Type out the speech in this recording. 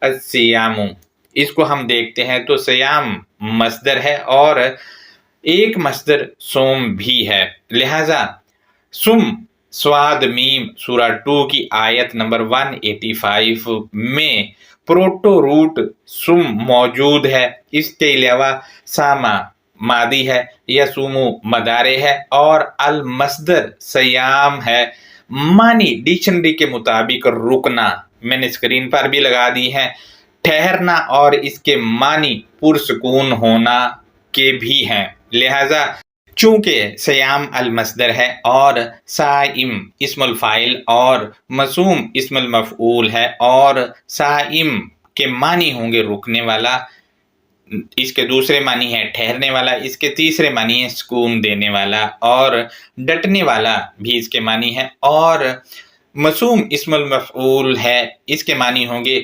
السیام، اس کو ہم دیکھتے ہیں تو سیام مصدر ہے اور ایک مصدر سوم بھی ہے، لہذا سم سواد میم سورہ 2 کی آیت نمبر 185 میں پروٹو روٹ سم موجود ہے۔ اس کے علاوہ ساما ماضی ہے، یسومو مضارع ہے اور المصدر سیام ہے۔ معنی ڈکشنری کے مطابق رکنا میں نے اسکرین پر بھی لگا دی ہے، ٹھہرنا، اور اس کے معنی پرسکون ہونا کے بھی ہیں، لہذا چونکہ سیام المصدر ہے اور صائم اسم الفاعل اور مصوم اسم المفعول ہے اور صائم کے معنی ہوں گے رکنے والا، اس کے دوسرے معنی ہے ٹھہرنے والا، اس کے تیسرے معنی ہے سکون دینے والا، اور ڈٹنے والا بھی اس کے معنی ہے، اور مصوم اسم المفعول ہے، اس کے معنی ہوں گے